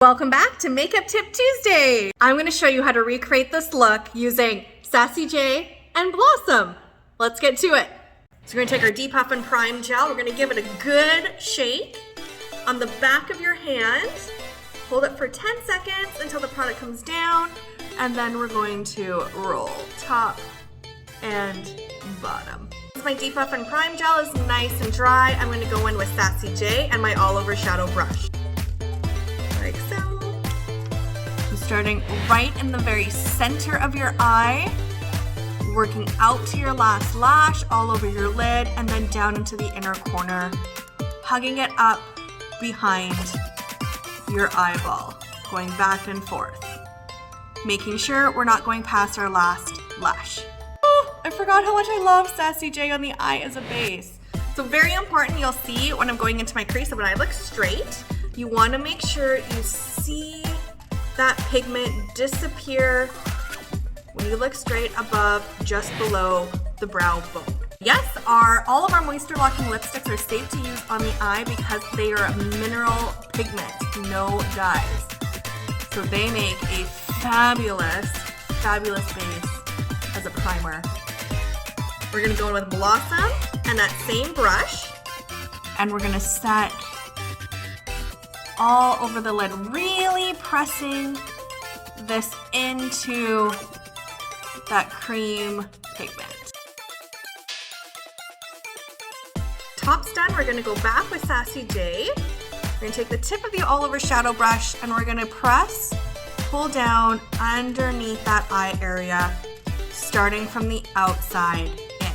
Welcome back to Makeup Tip Tuesday. I'm going to show you how to recreate this look using Sassy J and Blossom. Let's get to it. So we're going to take our Depuff and Prime Gel. We're going to give it a good shake on the back of your hand. Hold it for 10 seconds until the product comes down. And then we're going to roll top and bottom. Since my Depuff and Prime Gel is nice and dry, I'm going to go in with Sassy J and my all over shadow brush. Like so. I'm starting right in the very center of your eye, working out to your last lash, all over your lid, and then down into the inner corner, hugging it up behind your eyeball, going back and forth, making sure we're not going past our last lash. Oh, I forgot how much I love Sassy J on the eye as a base. So very important, you'll see when I'm going into my crease that when I look straight, you want to make sure you see that pigment disappear when you look straight above, just below the brow bone. Yes, all of our moisture locking lipsticks are safe to use on the eye because they are mineral pigment, no dyes. So they make a fabulous, fabulous base as a primer. We're gonna go in with Blossom and that same brush, and we're gonna set all over the lid, really pressing this into that cream pigment. Top's done, we're gonna go back with Sassy J. We're gonna take the tip of the all over shadow brush and we're gonna press, pull down underneath that eye area, starting from the outside in.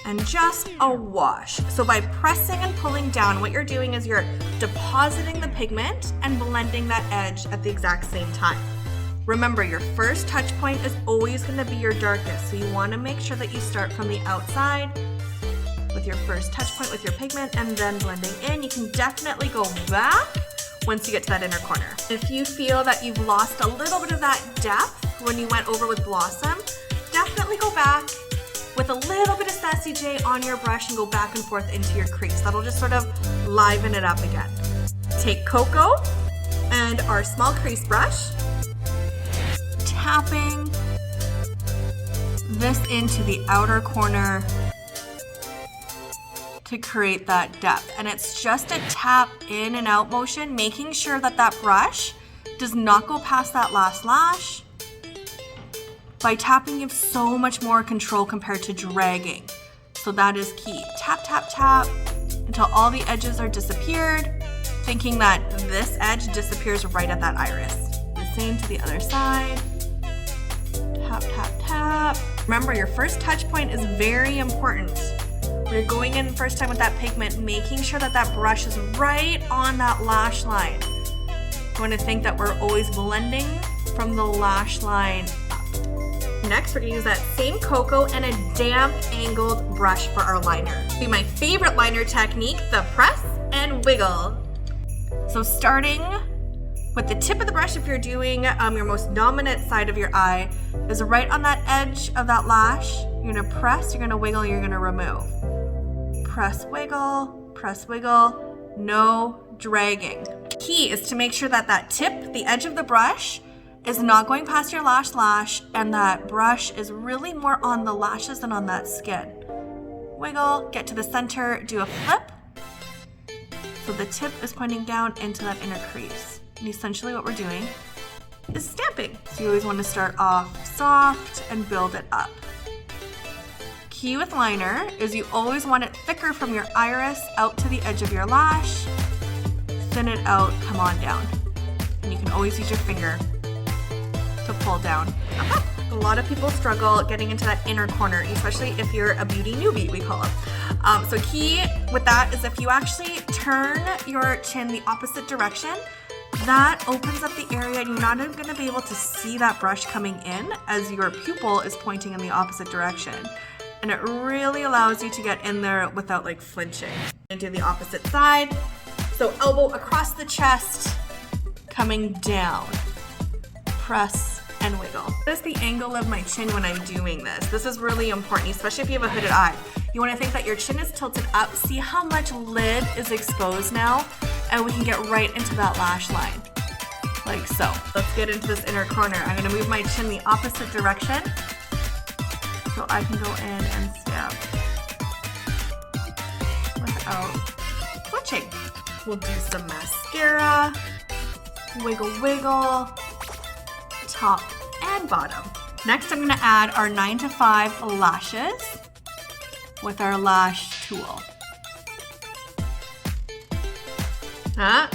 And just a wash. So by pressing and pulling down, what you're doing is you're depositing the pigment and blending that edge at the exact same time. Remember, your first touch point is always going to be your darkest, so you want to make sure that you start from the outside with your first touch point with your pigment and then blending in. You can definitely go back once you get to that inner corner. If you feel that you've lost a little bit of that depth when you went over with Blossom, definitely go back with a little bit of Sassy J on your brush and go back and forth into your crease. That'll just sort of liven it up again. Take Cocoa and our small crease brush, tapping this into the outer corner to create that depth. And it's just a tap in and out motion, making sure that that brush does not go past that last lash. By tapping, you have so much more control compared to dragging. So that is key. Tap, tap, tap until all the edges are disappeared, thinking that this edge disappears right at that iris. The same to the other side. Tap, tap, tap. Remember, your first touch point is very important. When you're going in first time with that pigment, making sure that that brush is right on that lash line. You want to think that we're always blending from the lash line up. Next, we're going to use that same Cocoa and a damp angled brush for our liner. Be my favorite liner technique, the press and wiggle. So starting with the tip of the brush, if you're doing your most dominant side of your eye, is right on that edge of that lash. You're going to press, you're going to wiggle, you're going to remove. Press, wiggle, no dragging. Key is to make sure that that tip, the edge of the brush, is not going past your lash, and that brush is really more on the lashes than on that skin. Wiggle, get to the center, do a flip. So the tip is pointing down into that inner crease. And essentially what we're doing is stamping. So you always want to start off soft and build it up. Key with liner is you always want it thicker from your iris out to the edge of your lash. Thin it out, come on down. And you can always use your finger to pull down. A lot of people struggle getting into that inner corner, especially if you're a beauty newbie, we call it. So key with that is if you actually turn your chin the opposite direction, that opens up the area and you're not even going to be able to see that brush coming in as your pupil is pointing in the opposite direction. And it really allows you to get in there without like flinching. And do the opposite side. So elbow across the chest, coming down. Press and wiggle. What is the angle of my chin when I'm doing this? This is really important, especially if you have a hooded eye. You want to think that your chin is tilted up. See how much lid is exposed now? And we can get right into that lash line. like so. Let's get into this inner corner. I'm gonna move my chin the opposite direction so I can go in and stamp without switching. We'll do some mascara, wiggle wiggle, top and bottom. Next I'm gonna add our 9 to 5 lashes with our lash tool. Huh?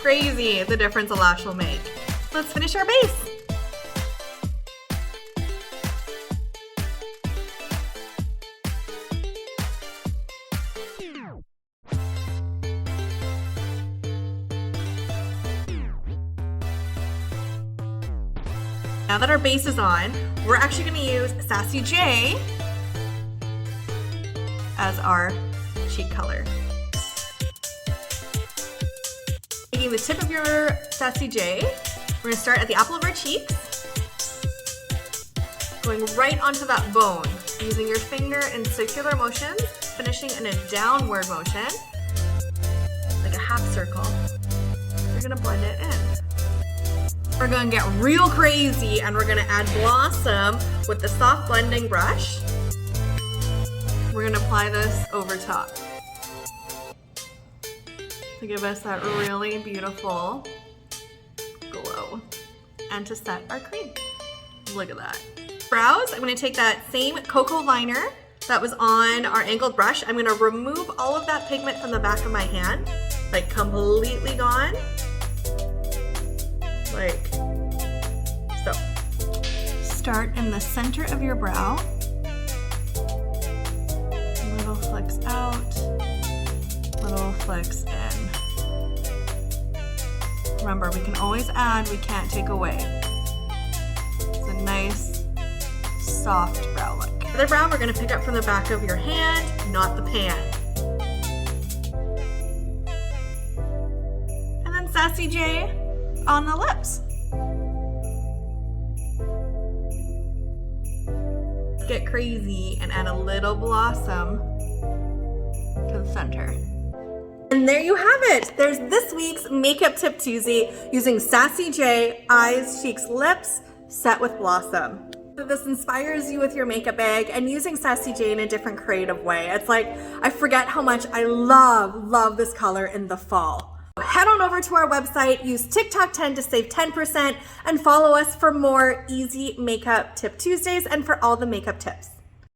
Crazy the difference a lash will make. Let's finish our base. Now that our base is on, we're actually gonna use Sassy J as our cheek color. Taking the tip of your Sassy J, we're gonna start at the apple of our cheeks, going right onto that bone, using your finger in circular motions, finishing in a downward motion, like a half circle. You're gonna blend it in. We're gonna get real crazy and we're gonna add Blossom with the soft blending brush. We're gonna apply this over top to give us that really beautiful glow and to set our cream. Look at that. Brows, I'm gonna take that same cocoa liner that was on our angled brush. I'm gonna remove all of that pigment from the back of my hand, like completely gone. Like so. Start in the center of your brow. Little flicks out, little flicks in. Remember, we can always add, we can't take away. It's a nice, soft brow look. The other brow we're gonna pick up from the back of your hand, not the pan. And then Sassy J on the lips. Get crazy and add a little Blossom to the center. And there you have it. There's this week's Makeup Tip Tuesday using Sassy J, eyes, cheeks, lips, set with Blossom. So this inspires you with your makeup bag and using Sassy J in a different creative way. It's like, I forget how much I love this color in the fall. Head on over to our website, use TikTok10 to save 10%, and follow us for more easy Makeup Tip Tuesdays and for all the makeup tips.